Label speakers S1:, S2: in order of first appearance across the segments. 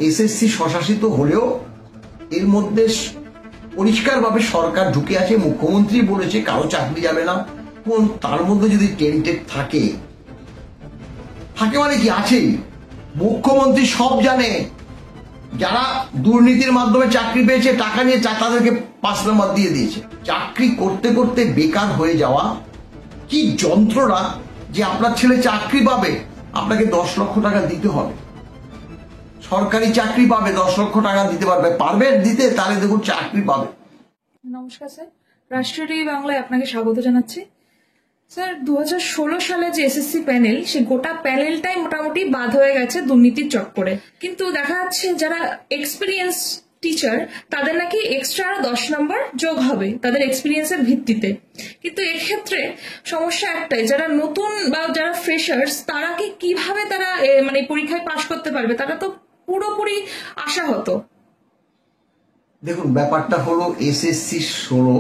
S1: SSC স্বশাসিত হলেও এর মধ্যে পরিষ্কারভাবে সরকার ঢুকে আছে। মুখ্যমন্ত্রী বলেছে কারো চাকরি যাবে না। কোন তার মধ্যে যদি টেন্টেড থাকে মানে কি আছেই। মুখ্যমন্ত্রী সব জানে, যারা দুর্নীতির মাধ্যমে চাকরি পেয়েছে টাকা নিয়ে তাদেরকে 5 নম্বর দিয়ে দিয়েছে। চাকরি করতে করতে বেকার হয়ে যাওয়া কি যন্ত্রণা, যে আপনার ছেলে চাকরি পাবে আপনাকে 10 লক্ষ টাকা দিতে হবে। সরকারি চাকরি পাবে, 10 লক্ষ টাকা দিতে পারবে দিতে, তাহলে দেখুন চাকরি পাবে।
S2: নমস্কার স্যার, রাষ্ট্রীয় টিভি বাংলায় আপনাকে স্বাগত জানাচ্ছি। স্যার, 2016 সালে যে এসএসসি প্যানেল, সেই গোটা প্যানেলটাই মোটামুটি বাদ হয়ে গেছে দুর্নীতির চক্করে। কিন্তু দেখা যাচ্ছে যারা এক্সপিরিয়েন্স টিচার তাদের নাকি এক্সট্রা 10 নম্বর যোগ হবে তাদের এক্সপিরিয়েন্সের ভিত্তিতে। কিন্তু এক্ষেত্রে সমস্যা একটাই, যারা নতুন বা যারা ফ্রেশার্স তারা কি কিভাবে তারা মানে পরীক্ষায় পাশ করতে পারবে, তারা তো পুরোপুরি আশাহত।
S1: দেখুন, ব্যাপারটা হলো এসএসসি 16,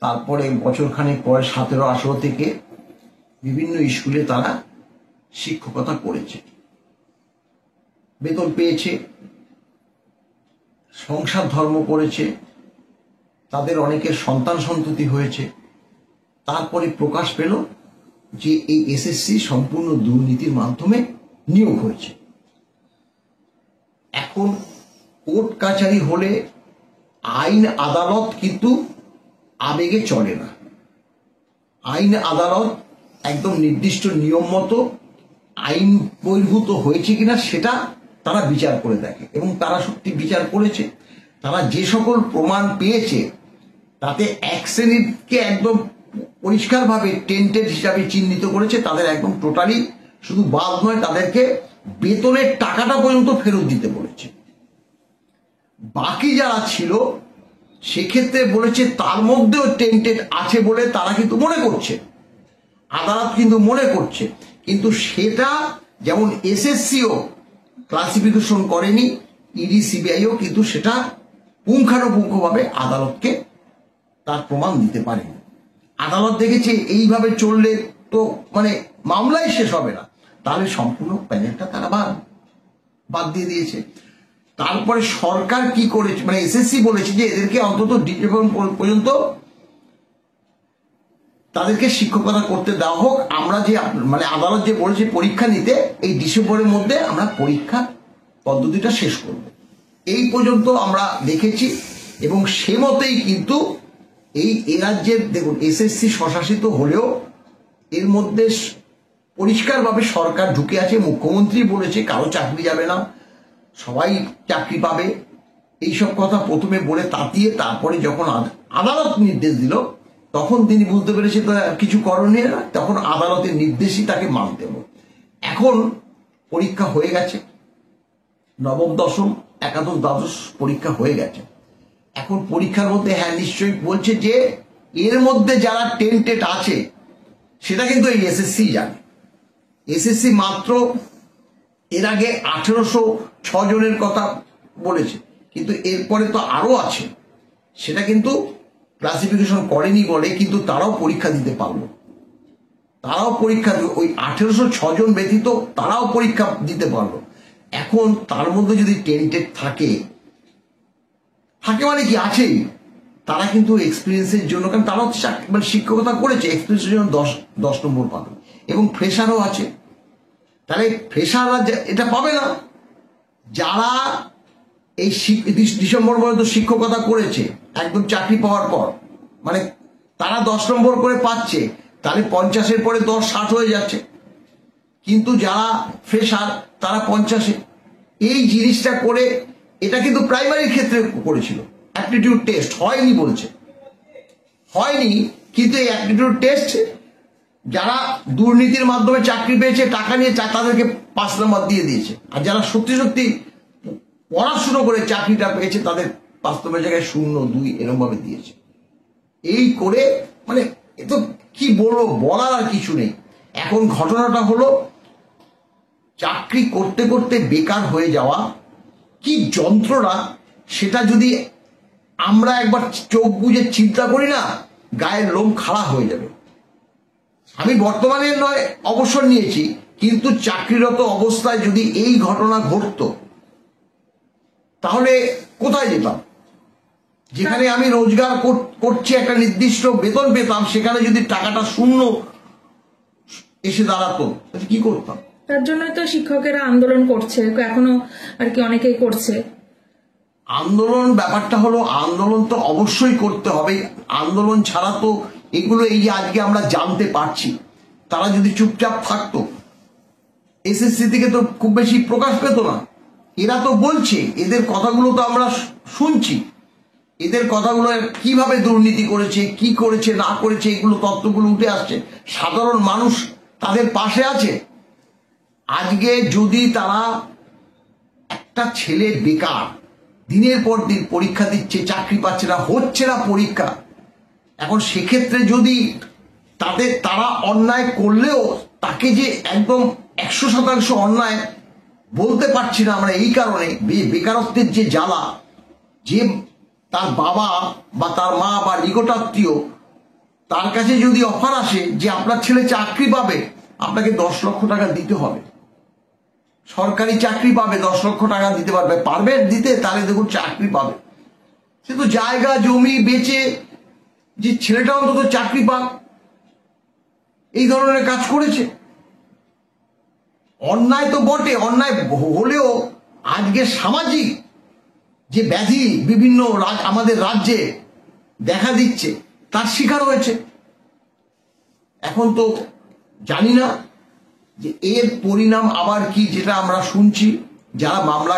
S1: তারপরে বছরখানেক পরে 17-18 থেকে বিভিন্ন স্কুলে তারা শিক্ষকতা করেছে, বেতন পেয়েছে, সংসার ধর্ম করেছে, তাদের অনেকের সন্তান সন্ততি হয়েছে। তারপরে প্রকাশ পেল যে এই এসএসসি সম্পূর্ণ দুর্নীতির মাধ্যমে নিয়োগ হয়েছে। এখন কোর্ট কাছারি হলে আইন আদালত কিন্তু আবেগে চলে না। আইন আদালত একদম নির্দিষ্ট নিয়ম মতো আইন বহির্ভূত হয়েছে কিনা সেটা তারা বিচার করে দেখে, এবং তারা সত্যি বিচার করেছে। তারা যে সকল প্রমাণ পেয়েছে তাতে এক শ্রেণীকে একদম পরিষ্কারভাবে টেন্টেড হিসাবে চিহ্নিত করেছে। তাদের একদম টোটালি শুধু বাদ নয়, তাদেরকে বেতনের টাকাটা পর্যন্ত ফেরত দিতে বলেছে। বাকি যারা ছিল সেক্ষেত্রে বলেছে তার মধ্যেও টেন্টেড আছে বলে তারা কিন্তু মনে করছে, আদালত কিন্তু মনে করছে। কিন্তু সেটা যেমন এসএসসিও ক্লাসিফিকেশন করেনি, ইডি সিবিআইও কিন্তু সেটা পুঙ্খানুপুঙ্খভাবে আদালতকে তার প্রমাণ দিতে পারেনি। আদালত দেখেছে এইভাবে চললে তো মানে মামলাই শেষ হবে না, তাহলে সম্পূর্ণ প্যানেলটা তারা বাদ দিয়ে দিয়েছে। তারপরে সরকার কি করেছে, মানে এসএসসি বলেছে যে এদেরকে অন্তত ডিসেম্বর পর্যন্ত তাদেরকে শিক্ষকতা করতে দেওয়া হোক। আমরা যে মানে আদালত যে বলেছে পরীক্ষা নিতে, এই ডিসেম্বরের মধ্যে আমরা পরীক্ষা পদ্ধতিটা শেষ করব, এই পর্যন্ত আমরা দেখেছি। এবং সে মতেই কিন্তু এই রাজ্যের দেখুন এসএসসি স্বশাসিত হলেও এর মধ্যে পরিষ্কারভাবে সরকার ঢুকে আছে। মুখ্যমন্ত্রী বলেছে কারো চাকরি যাবে না, সবাই চাকরি পাবে, এইসব কথা প্রথমে বলে তাতিয়ে তারপরে যখন আদালত নির্দেশ দিল তখন তিনি বুঝতে পেরেছে তো কিছু করণীয় না, তখন আদালতের নির্দেশই তাকে মানতে হবে। এখন পরীক্ষা হয়ে গেছে, নবম দশম একাদশ দ্বাদশ পরীক্ষা হয়ে গেছে। এখন পরীক্ষার মধ্যে হ্যাঁ নিশ্চয়ই বলছে যে এর মধ্যে যারা টেন্টেড আছে সেটা কিন্তু এই এসএসসি জানে। এসএসসি মাত্র এর আগে 1806 জনের কথা বলেছে, কিন্তু এরপরে তো আরো আছে, সেটা কিন্তু ক্লাসিফিকেশন করেনি বলে কিন্তু তারাও পরীক্ষা দিতে পারলো। তারাও পরীক্ষা ওই 1806 জন ব্যতীত তারাও পরীক্ষা দিতে পারলো। এখন তার মধ্যে যদি টেন্টেড থাকে মানে কি আছেই, তারা কিন্তু এক্সপিরিয়েন্সের জন্য, কারণ তারাও মানে শিক্ষকতা করেছে, এক্সপিরিয়েন্সের জন্য 10 নম্বর পাবে। এবং ফ্রেশারও আছে, তাহলে ফ্রেশাররা এটা পাবে না। যারা এই ডিসেম্বর পর্যন্ত শিক্ষকতা করেছে একদম চাকরি পাওয়ার পর, মানে তারা 10 নম্বর করে পাচ্ছে, তাহলে 50-এর পরে 10-60 হয়ে যাচ্ছে। কিন্তু যারা ফ্রেশার তারা 50-এ। এই জিনিসটা করে এটা কিন্তু প্রাইমারির ক্ষেত্রে করেছিল, অ্যাপটিটিউড টেস্ট হয়নি বলছে, হয়নি। কিন্তু এই অ্যাপটিটিউড টেস্ট যারা দুর্নীতির মাধ্যমে চাকরি পেয়েছে টাকা নিয়ে তাদেরকে 5 নম্বর দিয়ে দিয়েছে, আর যারা সত্যি সত্যি পড়াশুনো করে চাকরিটা পেয়েছে তাদের 5 নম্বরের জায়গায় 0, 2 এরকম ভাবে দিয়েছে। এই করে মানে এ তো কি বলবো, বলার আর কিছু নেই। এখন ঘটনাটা হলো চাকরি করতে করতে বেকার হয়ে যাওয়া কি যন্ত্রণা, সেটা যদি আমরা একবার চোখ বুজে চিন্তা করি না, গায়ের লোম খাড়া হয়ে যাবে। আমি বর্তমানে নয় অবসর নিয়েছি, কিন্তু চাকরিরত অবস্থায় যদি এই ঘটনা ঘটতো তাহলে কোথায় যেতাম? যেখানে আমি রোজগার করছি, একটা নির্দিষ্ট বেতন পেতাম, সেখানে যদি টাকাটা শূন্য এসে দাঁড়াতো তাহলে কি করতাম?
S2: তার জন্যই তো শিক্ষকেরা আন্দোলন করছে, এখনো আর কি অনেকেই করছে।
S1: আন্দোলন ব্যাপারটা হলো, আন্দোলন তো অবশ্যই করতে হবে। আন্দোলন ছাড়া তো এগুলো, এই যে আজকে আমরা জানতে পারছি, তারা যদি চুপচাপ থাকতো এসএসসি থেকে তো খুব বেশি প্রকাশ পেত না। এরা তো বলছে, এদের কথাগুলো তো আমরা শুনছি, এদের কথাগুলো কিভাবে দুর্নীতি করেছে, কি করেছে না করেছে, এগুলো তথ্যগুলো উঠে আসছে। সাধারণ মানুষ তাদের পাশে আছে। আজকে যদি তারা, একটা ছেলে বেকার, দিনের পর দিন পরীক্ষা দিচ্ছে, চাকরি পাচ্ছে না, হচ্ছে না পরীক্ষা, এখন সেক্ষেত্রে যদি তারা অন্যায় করলেও তাকে যে একদম 100% অন্যায় বলতে পারছি না আমরা এই কারণে, বেকারত্বের যে জ্বালা, যে তার বাবা বা তার মা বা নিকটাত্মীয় তার কাছে যদি অফার আসে যে আপনার ছেলে চাকরি পাবে, আপনাকে 10 লক্ষ টাকা দিতে হবে, সরকারি চাকরি পাবে, 10 লক্ষ টাকা দিতে পারবেন দিতে, তাহলে দেখুন চাকরি পাবে। সে তো জায়গা জমি বেচে যে ছেলেটা অন্তত চাকরি পাক, এই ধরনের কাজ করেছে। অন্যায় তো বটে, অন্যায় হলেও আজকে সামাজিক যে ব্যাধি বিভিন্ন আমাদের রাজ্যে দেখা দিচ্ছে, তার শিকার হয়েছে। এখন তো জানি না যে এর পরিণাম আবার কি, যেটা আমরা শুনছি যারা মামলা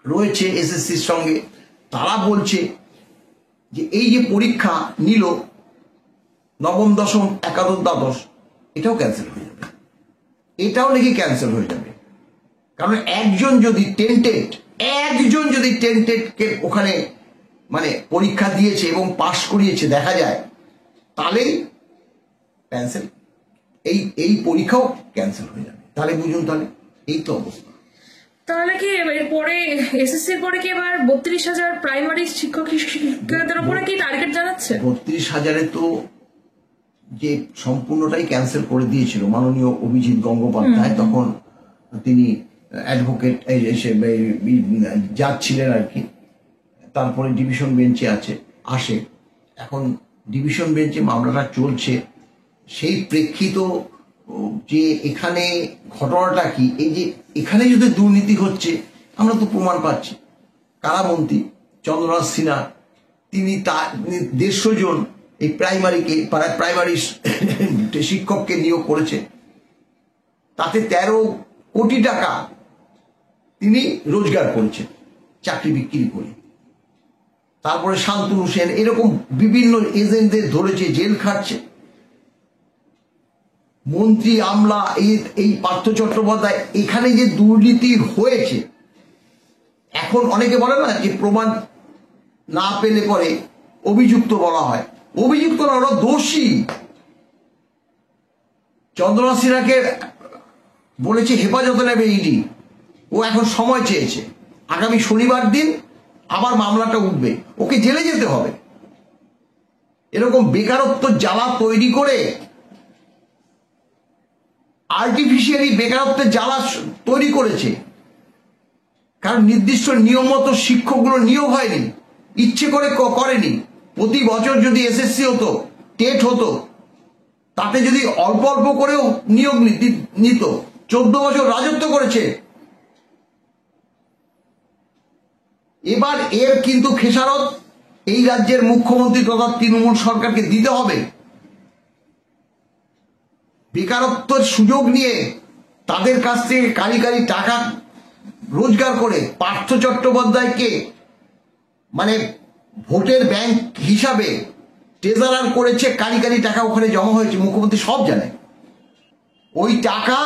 S1: রয়েছে এসএসসির সঙ্গে, তারা বলছে যে এই যে পরীক্ষা নিল নবম দশম একাদশ দ্বাদশ, এটাও ক্যান্সেল হয়ে যাবে, এটাও নাকি ক্যান্সেল হয়ে যাবে। কারণ একজন যদি টেন্টেডকে ওখানে মানে পরীক্ষা দিয়েছে এবং পাশ করিয়েছে দেখা যায়, তাহলেই ক্যান্সেল, এই পরীক্ষাও ক্যান্সেল হয়ে যাবে। তাহলে বুঝুন, তাহলে এই তো অবস্থা।
S2: তাহলে কি এরপরে এসএসসির পরে কি এবার 32,000 প্রাইমারি শিক্ষকদের উপরে কি টার্গেট জানাচ্ছে?
S1: 32,000-এ তো যে সম্পূর্ণটাই ক্যান্সেল করে দিয়েছিল মাননীয় অভিজিৎ গঙ্গোপাধ্যায়, তখন তিনি অ্যাডভোকেট জাজ ছিলেন আর কি। তারপরে ডিভিশন বেঞ্চে আসে, এখন ডিভিশন বেঞ্চে মামলাটা চলছে। সেই প্রেক্ষিত যে এখানে ঘটনাটা কি, এই যে এখানে যদি দুর্নীতি হচ্ছে, আমরা তো প্রমাণ পাচ্ছি। কারামন্ত্রী চন্দ্রনাথ সিনহা, তিনি তার 150 জন এই প্রাইমারি শিক্ষককে নিয়োগ করেছে, তাতে 13 কোটি টাকা তিনি রোজগার করেছেন চাকরি বিক্রি করে। তারপরে শান্তনু সেন, এরকম বিভিন্ন এজেন্টদের ধরেছে, জেল খাটছে। মন্ত্রী আমলা, এই পার্থ চট্টোপাধ্যায়, এখানে যে দুর্নীতি হয়েছে, এখন অনেকে বলে না যে প্রমাণ না পেলে পরে অভিযুক্ত বলা হয়, অভিযুক্ত না, ওরা দোষী। চন্দ্রনাথ সিনহাকে বলেছে হেফাজতে নেবে ইডি, ও এখন সময় চেয়েছে, আগামী শনিবার দিন আবার মামলাটা উঠবে, ওকে জেলে যেতে হবে। এরকম বেকারত্ব জ্বালা তৈরি করে, আর্টিফিশিয়ালি বেকারত্বের জ্বালা তৈরি করেছে। কারণ নির্দিষ্ট নিয়ম মতো শিক্ষকগুলো নিয়োগ হয়নি, ইচ্ছে করে করেনি। প্রতি বছর যদি এসএসসি হতো, টেট হতো, তাতে যদি অল্প অল্প করেও নিয়োগ নিত। 14 বছর রাজত্ব করেছে। এবার এর কিন্তু খেসারত এই রাজ্যের মুখ্যমন্ত্রী তথা তৃণমূল সরকারকে দিতে হবে। বেকারত্বের সুযোগ নিয়ে তাদের কাছ থেকে কারি কারি টাকা রোজগার করে পার্থ চট্টোপাধ্যায়কে মানে ভোটের ব্যাংক হিসাবে ট্রেজারার করেছে, কারি কারি টাকা ওখানে জমা হয়েছে, মুখ্যমন্ত্রী সব জানে। ওই টাকা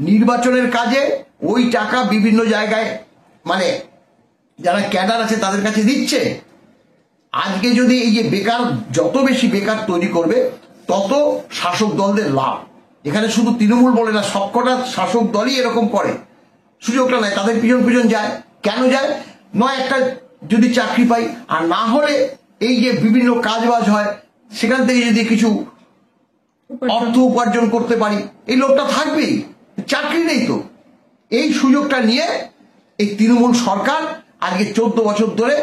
S1: নির্বাচনের কাজে, ওই টাকা বিভিন্ন জায়গায় মানে যারা ক্যাডার আছে তাদের কাছে দিচ্ছে। আজকে যদি এই যে বেকার, যত বেশি বেকার তৈরি করবে, তত শাসক দলদের লাভ। এখানে শুধু তৃণমূল বলে না, সবকটা শাসক দলই এরকম করে, সুযোগটা নেয়, তাদের পিছন পিছন যায়। কেন যায়? নয় একটা যদি চাকরি পাই, আর না হলে এই যে বিভিন্ন কাজ বাজ হয়, সেখান থেকে যদি কিছু অর্থ উপার্জন করতে পারি, এই লোকটা থাকবেই। চাকরি নেই তো, এই সুযোগটা নিয়ে এই তৃণমূল সরকার আজকে 14 বছর ধরে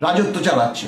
S1: রাজত্ব চালাচ্ছে।